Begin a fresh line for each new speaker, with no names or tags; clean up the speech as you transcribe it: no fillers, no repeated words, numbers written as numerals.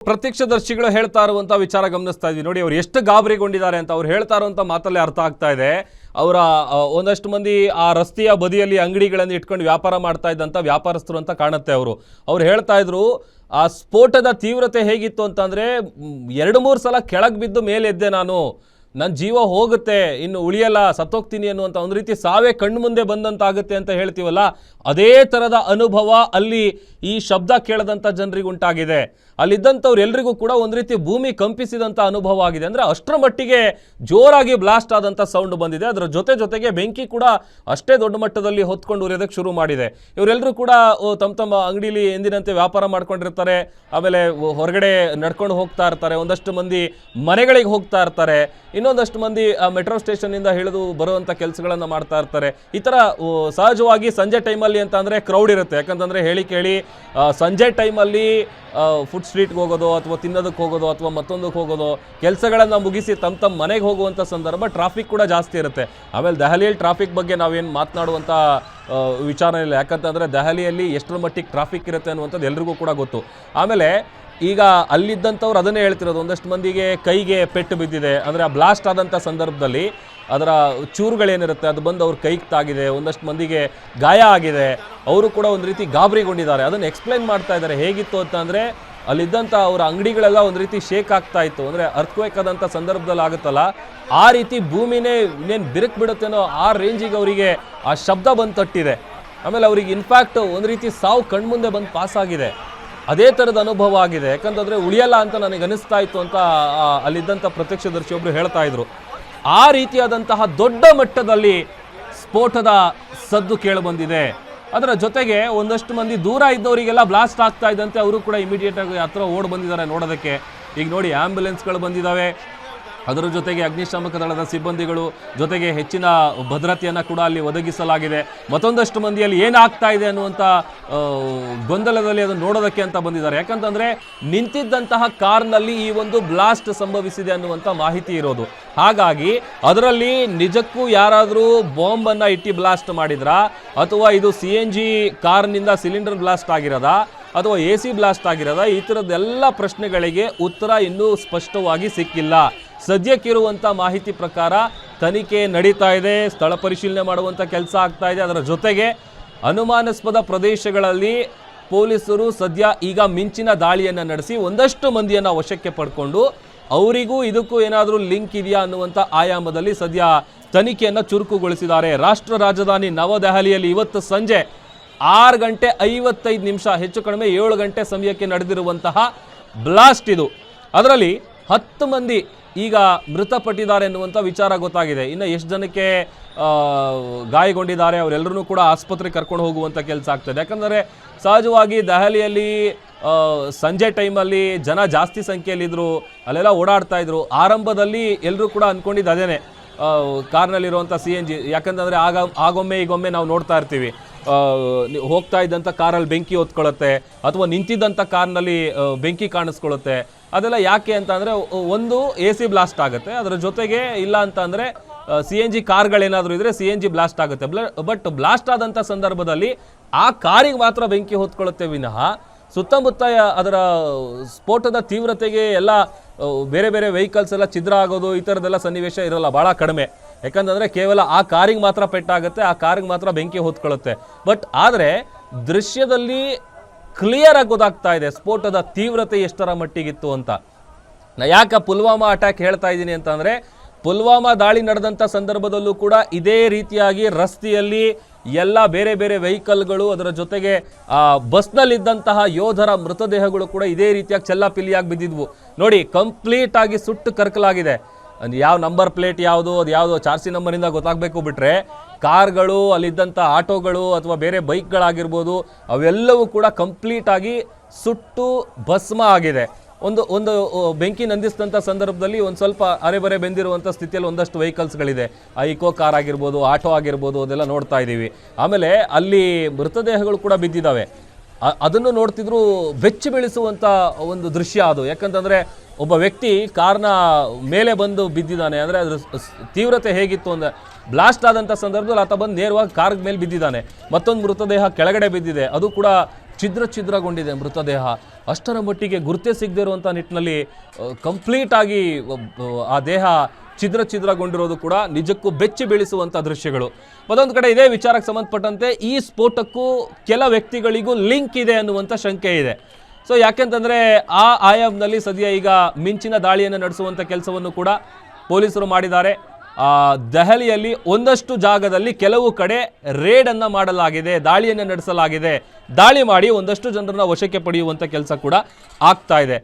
ಪ್ರತ್ಯಕ್ಷದರ್ಶಿಗಳು ಹೇಳ್ತಾ ಇರುವಂತ ವಿಚಾರ ಗಮನಿಸ್ತಾ ಇದ್ವಿ ನೋಡಿ. ಅವರು ಎಷ್ಟು ಗಾಬರಿಗೊಂಡಿದ್ದಾರೆ ಅಂತ ಅವ್ರು ಹೇಳ್ತಾ ಇರುವಂತ ಮಾತಲ್ಲೇ ಅರ್ಥ ಆಗ್ತಾ ಇದೆ. ಅವರ ಒಂದಷ್ಟು ಮಂದಿ ಆ ರಸ್ತೆಯ ಬದಿಯಲ್ಲಿ ಅಂಗಡಿಗಳನ್ನು ಇಟ್ಕೊಂಡು ವ್ಯಾಪಾರ ಮಾಡ್ತಾ ಇದ್ದಂಥ ವ್ಯಾಪಾರಸ್ಥರು ಅಂತ ಕಾಣುತ್ತೆ. ಅವ್ರು ಹೇಳ್ತಾ ಇದ್ರು ಆ ಸ್ಫೋಟದ ತೀವ್ರತೆ ಹೇಗಿತ್ತು ಅಂತಂದರೆ 2-3 ಸಲ ಕೆಳಗೆ ಬಿದ್ದು ಮೇಲೆ ಎದ್ದೆ ನಾನು. ನನ್ನ ಜೀವ ಹೋಗುತ್ತೆ, ಇನ್ನು ಉಳಿಯಲ್ಲ, ಸತ್ತೋಗ್ತೀನಿ ಅನ್ನುವಂಥ ಒಂದು ರೀತಿ ಸಾವೇ ಕಣ್ಣು ಮುಂದೆ ಬಂದಂತಾಗುತ್ತೆ ಅಂತ ಹೇಳ್ತೀವಲ್ಲ, ಅದೇ ಥರದ ಅನುಭವ ಅಲ್ಲಿ ಈ ಶಬ್ದ ಕೇಳದಂಥ ಜನರಿಗೆ ಉಂಟಾಗಿದೆ. ಅಲ್ಲಿದ್ದಂಥವ್ರು ಎಲ್ರಿಗೂ ಕೂಡ ಒಂದು ರೀತಿ ಭೂಮಿ ಕಂಪಿಸಿದಂಥ ಅನುಭವ ಆಗಿದೆ. ಅಂದರೆ ಅಷ್ಟರ ಮಟ್ಟಿಗೆ ಜೋರಾಗಿ ಬ್ಲಾಸ್ಟ್ ಆದಂಥ ಸೌಂಡ್ ಬಂದಿದೆ. ಅದರ ಜೊತೆಗೆ ಬೆಂಕಿ ಕೂಡ ಅಷ್ಟೇ ದೊಡ್ಡ ಮಟ್ಟದಲ್ಲಿ ಹೊತ್ಕೊಂಡು ಉರಿಯೋದಕ್ಕೆ ಶುರು ಮಾಡಿದೆ. ಇವರೆಲ್ಲರೂ ಕೂಡ ತಮ್ಮ ಅಂಗಡಿಲಿ ಎಂದಿನಂತೆ ವ್ಯಾಪಾರ ಮಾಡ್ಕೊಂಡಿರ್ತಾರೆ. ಆಮೇಲೆ ಹೊರಗಡೆ ನಡ್ಕೊಂಡು ಹೋಗ್ತಾ ಇರ್ತಾರೆ. ಒಂದಷ್ಟು ಮಂದಿ ಮನೆಗಳಿಗೆ ಹೋಗ್ತಾ ಇರ್ತಾರೆ. ಇನ್ನೊಂದಷ್ಟು ಮಂದಿ ಮೆಟ್ರೋ ಸ್ಟೇಷನ್ನಿಂದ ಹಿಡಿದು ಬರುವಂಥ ಕೆಲಸಗಳನ್ನು ಮಾಡ್ತಾ ಇರ್ತಾರೆ. ಈ ಥರ ಸಹಜವಾಗಿ ಸಂಜೆ ಟೈಮಲ್ಲಿ ಅಂತ ಅಂದರೆ ಕ್ರೌಡ್ ಇರುತ್ತೆ. ಯಾಕಂತಂದರೆ ಹೇಳಿ ಸಂಜೆ ಟೈಮಲ್ಲಿ ಫುಡ್ ಸ್ಟ್ರೀಟ್ಗೆ ಹೋಗೋದು ಅಥವಾ ತಿನ್ನೋದಕ್ಕೆ ಹೋಗೋದು ಅಥವಾ ಮತ್ತೊಂದಕ್ಕೆ ಹೋಗೋದು, ಕೆಲಸಗಳನ್ನು ಮುಗಿಸಿ ತಮ್ಮ ಮನೆಗೆ ಹೋಗುವಂಥ ಸಂದರ್ಭ ಟ್ರಾಫಿಕ್ ಕೂಡ ಜಾಸ್ತಿ ಇರುತ್ತೆ. ಆಮೇಲೆ ದೆಹಲಿಯಲ್ಲಿ ಟ್ರಾಫಿಕ್ ಬಗ್ಗೆ ನಾವೇನು ಮಾತನಾಡುವಂಥ ವಿಚಾರ ಇಲ್ಲ. ಯಾಕಂತಂದರೆ ದೆಹಲಿಯಲ್ಲಿ ಎಷ್ಟರ ಮಟ್ಟಿಗೆ ಟ್ರಾಫಿಕ್ ಇರುತ್ತೆ ಅನ್ನುವಂಥದ್ದು ಎಲ್ರಿಗೂ ಕೂಡ ಗೊತ್ತು. ಆಮೇಲೆ ಈಗ ಅಲ್ಲಿದ್ದಂಥವ್ರು ಅದನ್ನೇ ಹೇಳ್ತಿರೋದು, ಒಂದಷ್ಟು ಮಂದಿಗೆ ಕೈಗೆ ಪೆಟ್ಟು ಬಿದ್ದಿದೆ. ಅಂದರೆ ಆ ಬ್ಲಾಸ್ಟ್ ಆದಂಥ ಸಂದರ್ಭದಲ್ಲಿ ಅದರ ಚೂರುಗಳೇನಿರುತ್ತೆ ಅದು ಬಂದು ಅವ್ರ ಕೈಗೆ ತಾಗಿದೆ. ಒಂದಷ್ಟು ಮಂದಿಗೆ ಗಾಯ ಆಗಿದೆ. ಅವರು ಕೂಡ ಒಂದು ರೀತಿ ಗಾಬರಿಗೊಂಡಿದ್ದಾರೆ. ಅದನ್ನು ಎಕ್ಸ್ಪ್ಲೈನ್ ಮಾಡ್ತಾ ಇದ್ದಾರೆ. ಹೇಗಿತ್ತು ಅಂತ ಅಂದರೆ ಅಲ್ಲಿದ್ದಂಥ ಅವರ ಅಂಗಡಿಗಳೆಲ್ಲ ಒಂದು ರೀತಿ ಶೇಕ್ ಆಗ್ತಾ ಇತ್ತು. ಅಂದರೆ ಅರ್ಥಕ್ವೇಕ್ ಆದಂಥ ಸಂದರ್ಭದಲ್ಲಿ ಆಗುತ್ತಲ್ಲ, ಆ ರೀತಿ ಭೂಮಿನೇ ಇನ್ನೇನು ಬಿರುಕು ಬಿಡುತ್ತೇನೋ ಆ ರೇಂಜಿಗೆ ಅವರಿಗೆ ಆ ಶಬ್ದ ಬಂದು ತಟ್ಟಿದೆ. ಆಮೇಲೆ ಅವ್ರಿಗೆ ಇನ್ಫ್ಯಾಕ್ಟ್ ಒಂದು ರೀತಿ ಸಾವು ಕಣ್ಮುಂದೆ ಬಂದು ಪಾಸ್ ಆಗಿದೆ. ಅದೇ ಥರದ ಅನುಭವ ಆಗಿದೆ. ಯಾಕಂತಂದರೆ ಉಳಿಯಲ್ಲ ಅಂತ ನನಗೆ ಅನಿಸ್ತಾ ಇತ್ತು ಅಂತ ಅಲ್ಲಿದ್ದಂಥ ಪ್ರತ್ಯಕ್ಷದರ್ಶಿಯೊಬ್ಬರು ಹೇಳ್ತಾ ಇದ್ರು. ಆ ರೀತಿಯಾದಂತಹ ದೊಡ್ಡ ಮಟ್ಟದಲ್ಲಿ ಸ್ಫೋಟದ ಸದ್ದು ಕೇಳಿಬಂದಿದೆ. ಅದರ ಜೊತೆಗೆ ಒಂದಷ್ಟು ಮಂದಿ ದೂರ ಇದ್ದವರಿಗೆಲ್ಲ ಬ್ಲಾಸ್ಟ್ ಆಗ್ತಾ ಇದ್ದಂತೆ ಅವರು ಕೂಡ ಇಮಿಡಿಯೇಟಾಗಿ ಹತ್ರ ಓಡಿ ಬಂದಿದ್ದಾರೆ ನೋಡೋದಕ್ಕೆ. ಈಗ ನೋಡಿ ಆ್ಯಂಬುಲೆನ್ಸ್ಗಳು ಬಂದಿದ್ದಾವೆ. ಅದರ ಜೊತೆಗೆ ಅಗ್ನಿಶಾಮಕ ದಳದ ಸಿಬ್ಬಂದಿಗಳು, ಜೊತೆಗೆ ಹೆಚ್ಚಿನ ಭದ್ರತೆಯನ್ನು ಕೂಡ ಅಲ್ಲಿ ಒದಗಿಸಲಾಗಿದೆ. ಮತ್ತೊಂದಷ್ಟು ಮಂದಿಯಲ್ಲಿ ಏನಾಗ್ತಾ ಇದೆ ಅನ್ನುವಂಥ ಗೊಂದಲದಲ್ಲಿ ಅದನ್ನು ನೋಡೋದಕ್ಕೆ ಅಂತ ಬಂದಿದ್ದಾರೆ. ಯಾಕಂತಂದರೆ ನಿಂತಿದ್ದಂತಹ ಕಾರ್ನಲ್ಲಿ ಈ ಒಂದು ಬ್ಲಾಸ್ಟ್ ಸಂಭವಿಸಿದೆ ಅನ್ನುವಂಥ ಮಾಹಿತಿ ಇರೋದು. ಹಾಗಾಗಿ ಅದರಲ್ಲಿ ನಿಜಕ್ಕೂ ಯಾರಾದರೂ ಬಾಂಬನ್ನು ಇಟ್ಟು ಬ್ಲಾಸ್ಟ್ ಮಾಡಿದ್ರಾ, ಅಥವಾ ಇದು CNG ಕಾರ್ನಿಂದ ಸಿಲಿಂಡರ್ ಬ್ಲಾಸ್ಟ್ ಆಗಿರೋದಾ, ಅಥವಾ AC ಬ್ಲಾಸ್ಟ್ ಆಗಿರೋದಾ, ಈ ಥರದ್ದೆಲ್ಲ ಪ್ರಶ್ನೆಗಳಿಗೆ ಉತ್ತರ ಇನ್ನೂ ಸ್ಪಷ್ಟವಾಗಿ ಸಿಕ್ಕಿಲ್ಲ. ಸದ್ಯಕ್ಕಿರುವಂಥ ಮಾಹಿತಿ ಪ್ರಕಾರ ತನಿಖೆ ನಡೀತಾ ಇದೆ. ಸ್ಥಳ ಪರಿಶೀಲನೆ ಮಾಡುವಂಥ ಕೆಲಸ ಆಗ್ತಾ ಇದೆ. ಅದರ ಜೊತೆಗೆ ಅನುಮಾನಾಸ್ಪದ ಪ್ರದೇಶಗಳಲ್ಲಿ ಪೊಲೀಸರು ಸದ್ಯ ಈಗ ಮಿಂಚಿನ ದಾಳಿಯನ್ನು ನಡೆಸಿ ಒಂದಷ್ಟು ಮಂದಿಯನ್ನು ವಶಕ್ಕೆ ಪಡ್ಕೊಂಡು ಅವರಿಗೂ ಇದಕ್ಕೂ ಏನಾದರೂ ಲಿಂಕ್ ಇದೆಯಾ ಅನ್ನುವಂಥ ಆಯಾಮದಲ್ಲಿ ಸದ್ಯ ತನಿಖೆಯನ್ನು ಚುರುಕುಗೊಳಿಸಿದ್ದಾರೆ. ರಾಷ್ಟ್ರ ರಾಜಧಾನಿ ನವದೆಹಲಿಯಲ್ಲಿ ಇವತ್ತು ಸಂಜೆ 6:55 ಹೆಚ್ಚು ಕಡಿಮೆ 7 ಗಂಟೆ ಸಮಯಕ್ಕೆ ನಡೆದಿರುವಂತಹ ಬ್ಲಾಸ್ಟ್ ಇದು. ಅದರಲ್ಲಿ 10 ಮಂದಿ ಈಗ ಮೃತಪಟ್ಟಿದ್ದಾರೆ ಎನ್ನುವಂಥ ವಿಚಾರ ಗೊತ್ತಾಗಿದೆ. ಇನ್ನು ಎಷ್ಟು ಜನಕ್ಕೆ ಗಾಯಗೊಂಡಿದ್ದಾರೆ ಅವರೆಲ್ಲರೂ ಕೂಡ ಆಸ್ಪತ್ರೆಗೆ ಕರ್ಕೊಂಡು ಹೋಗುವಂಥ ಕೆಲಸ ಆಗ್ತದೆ. ಯಾಕಂದರೆ ಸಹಜವಾಗಿ ದೆಹಲಿಯಲ್ಲಿ ಸಂಜೆ ಟೈಮಲ್ಲಿ ಜನ ಜಾಸ್ತಿ ಸಂಖ್ಯೆಯಲ್ಲಿದ್ದರು, ಅಲ್ಲೆಲ್ಲ ಓಡಾಡ್ತಾ ಇದ್ರು. ಆರಂಭದಲ್ಲಿ ಎಲ್ಲರೂ ಕೂಡ ಅಂದ್ಕೊಂಡಿದ್ದು ಅದೇನೆ, ಕಾರ್ನಲ್ಲಿರುವಂಥ CNG. ಯಾಕಂತಂದರೆ ಆಗೊಮ್ಮೆ ಈಗೊಮ್ಮೆ ನಾವು ನೋಡ್ತಾ ಇರ್ತೀವಿ, ಹೋಗ್ತಾ ಇದ್ದಂಥ ಕಾರಲ್ಲಿ ಬೆಂಕಿ ಹೊತ್ಕೊಳ್ಳುತ್ತೆ, ಅಥವಾ ನಿಂತಿದ್ದಂಥ ಕಾರ್ನಲ್ಲಿ ಬೆಂಕಿ ಕಾಣಿಸ್ಕೊಳ್ಳುತ್ತೆ. ಅದೆಲ್ಲ ಯಾಕೆ ಅಂತ ಅಂದರೆ, ಒಂದು AC ಬ್ಲಾಸ್ಟ್ ಆಗುತ್ತೆ, ಅದರ ಜೊತೆಗೆ ಇಲ್ಲ ಅಂತ ಅಂದರೆ CNG ಕಾರ್ಗಳೇನಾದರೂ ಇದ್ದರೆ CNG ಬ್ಲಾಸ್ಟ್ ಆಗುತ್ತೆ. ಬಟ್ ಬ್ಲಾಸ್ಟ್ ಆದಂಥ ಸಂದರ್ಭದಲ್ಲಿ ಆ ಕಾರಿಗೆ ಮಾತ್ರ ಬೆಂಕಿ ಹೊತ್ಕೊಳ್ಳುತ್ತೆ ವಿನಃ ಸುತ್ತಮುತ್ತ ಅದರ ಸ್ಫೋಟದ ತೀವ್ರತೆಗೆ ಎಲ್ಲ ಬೇರೆ ಬೇರೆ ವೆಹಿಕಲ್ಸ್ ಎಲ್ಲ ಛಿದ್ರ ಆಗೋದು ಈ ಥರದ್ದೆಲ್ಲ ಸನ್ನಿವೇಶ ಇರೋಲ್ಲ, ಭಾಳ ಕಡಿಮೆ. ಯಾಕಂತಂದರೆ ಕೇವಲ ಆ ಕಾರಿಗೆ ಮಾತ್ರ ಪೆಟ್ಟಾಗುತ್ತೆ, ಆ ಕಾರಿಗೆ ಮಾತ್ರ ಬೆಂಕಿ ಹೊತ್ಕೊಳ್ಳುತ್ತೆ. ಬಟ್ ಆದರೆ ದೃಶ್ಯದಲ್ಲಿ ಕ್ಲಿಯರ್ ಆಗಿ ಗೊತ್ತಾಗ್ತಾ ಇದೆ ಸ್ಫೋಟದ ತೀವ್ರತೆ ಎಷ್ಟರ ಮಟ್ಟಿಗಿತ್ತು ಅಂತ. ನಾ ಯಾಕೆ ಪುಲ್ವಾಮಾ ಅಟ್ಯಾಕ್ ಹೇಳ್ತಾ ಇದ್ದೀನಿ ಅಂತಂದರೆ, ಪುಲ್ವಾಮಾ ದಾಳಿ ನಡೆದಂಥ ಸಂದರ್ಭದಲ್ಲೂ ಕೂಡ ಇದೇ ರೀತಿಯಾಗಿ ರಸ್ತೆಯಲ್ಲಿ ಎಲ್ಲ ಬೇರೆ ಬೇರೆ ವೆಹಿಕಲ್ಗಳು, ಅದರ ಜೊತೆಗೆ ಬಸ್ನಲ್ಲಿದ್ದಂತಹ ಯೋಧರ ಮೃತದೇಹಗಳು ಕೂಡ ಇದೇ ರೀತಿಯಾಗಿ ಚೆಲ್ಲಾಪಿಲ್ಲಿಯಾಗಿ ಬಿದ್ದಿದ್ವು. ನೋಡಿ, ಕಂಪ್ಲೀಟ್ ಆಗಿ ಸುಟ್ಟು ಕರ್ಕಲಾಗಿದೆ. ಯಾವ ನಂಬರ್ ಪ್ಲೇಟ್ ಯಾವುದು, ಅದು ಯಾವುದೋ ಚಾರ್ಸಿ ನಂಬರಿಂದ ಗೊತ್ತಾಗಬೇಕು. ಬಿಟ್ಟರೆ ಕಾರ್ಗಳು, ಅಲ್ಲಿದ್ದಂಥ ಆಟೋಗಳು ಅಥವಾ ಬೇರೆ ಬೈಕ್ಗಳಾಗಿರ್ಬೋದು, ಅವೆಲ್ಲವೂ ಕೂಡ ಕಂಪ್ಲೀಟಾಗಿ ಸುಟ್ಟು ಭಸ್ಮ ಆಗಿದೆ. ಒಂದು ಬೆಂಕಿ ನಂದಿಸಿದಂಥ ಸಂದರ್ಭದಲ್ಲಿ ಒಂದು ಸ್ವಲ್ಪ ಅರೆಬರೆ ಬೆಂದಿರುವಂಥ ಸ್ಥಿತಿಯಲ್ಲಿ ಒಂದಷ್ಟು ವೆಹಿಕಲ್ಸ್ಗಳಿದೆ. ಇಕೋ ಕಾರ್ ಆಗಿರ್ಬೋದು, ಆಟೋ ಆಗಿರ್ಬೋದು, ಅದೆಲ್ಲ ನೋಡ್ತಾ ಇದ್ದೀವಿ. ಆಮೇಲೆ ಅಲ್ಲಿ ಮೃತದೇಹಗಳು ಕೂಡ ಬಿದ್ದಿದ್ದಾವೆ. ಅದನ್ನು ನೋಡ್ತಿದ್ರು ಬೆಚ್ಚಿ ಬೀಳಿಸುವಂಥ ಒಂದು ದೃಶ್ಯ ಅದು. ಯಾಕಂತಂದರೆ ಒಬ್ಬ ವ್ಯಕ್ತಿ ಕಾರ್ನ ಮೇಲೆ ಬಂದು ಬಿದ್ದಿದ್ದಾನೆ. ಅಂದರೆ ಅದ್ರ ತೀವ್ರತೆ ಹೇಗಿತ್ತು ಅಂದರೆ, ಬ್ಲಾಸ್ಟ್ ಆದಂಥ ಸಂದರ್ಭದಲ್ಲಿ ಆತ ಬಂದು ನೇರವಾಗಿ ಕಾರ್ ಮೇಲೆ ಬಿದ್ದಿದ್ದಾನೆ. ಮತ್ತೊಂದು ಮೃತದೇಹ ಕೆಳಗಡೆ ಬಿದ್ದಿದೆ, ಅದು ಕೂಡ ಛಿದ್ರಗೊಂಡಿದೆ ಮೃತದೇಹ. ಅಷ್ಟರ ಮಟ್ಟಿಗೆ ಗುರುತೇ ಸಿಗದೇ ಇರುವಂಥ ನಿಟ್ಟಿನಲ್ಲಿ ಕಂಪ್ಲೀಟ್ ಆಗಿ ಆ ದೇಹ ಛಿದ್ರಗೊಂಡಿರೋದು ಕೂಡ ನಿಜಕ್ಕೂ ಬೆಚ್ಚಿ ಬೀಳಿಸುವಂಥ ದೃಶ್ಯಗಳು. ಮತ್ತೊಂದು ಕಡೆ ಇದೇ ವಿಚಾರಕ್ಕೆ ಸಂಬಂಧಪಟ್ಟಂತೆ ಈ ಸ್ಫೋಟಕ್ಕೂ ಕೆಲ ವ್ಯಕ್ತಿಗಳಿಗೂ ಲಿಂಕ್ ಇದೆ ಅನ್ನುವಂಥ ಶಂಕೆ ಇದೆ. ಸೊ ಯಾಕೆಂತಂದರೆ ಆ ಆಯಾಮ್ನಲ್ಲಿ ಸದ್ಯ ಈಗ ಮಿಂಚಿನ ದಾಳಿಯನ್ನು ನಡೆಸುವಂಥ ಕೆಲಸವನ್ನು ಕೂಡ ಪೊಲೀಸರು ಮಾಡಿದ್ದಾರೆ. ದೆಹಲಿಯಲ್ಲಿ ಒಂದಷ್ಟು ಜಾಗದಲ್ಲಿ ಕೆಲವು ಕಡೆ ರೇಡನ್ನು ಮಾಡಲಾಗಿದೆ, ದಾಳಿಯನ್ನು ನಡೆಸಲಾಗಿದೆ. ದಾಳಿ ಮಾಡಿ ಒಂದಷ್ಟು ಜನರನ್ನ ವಶಕ್ಕೆ ಪಡೆಯುವಂಥ ಕೆಲಸ ಕೂಡ ಆಗ್ತಾ ಇದೆ.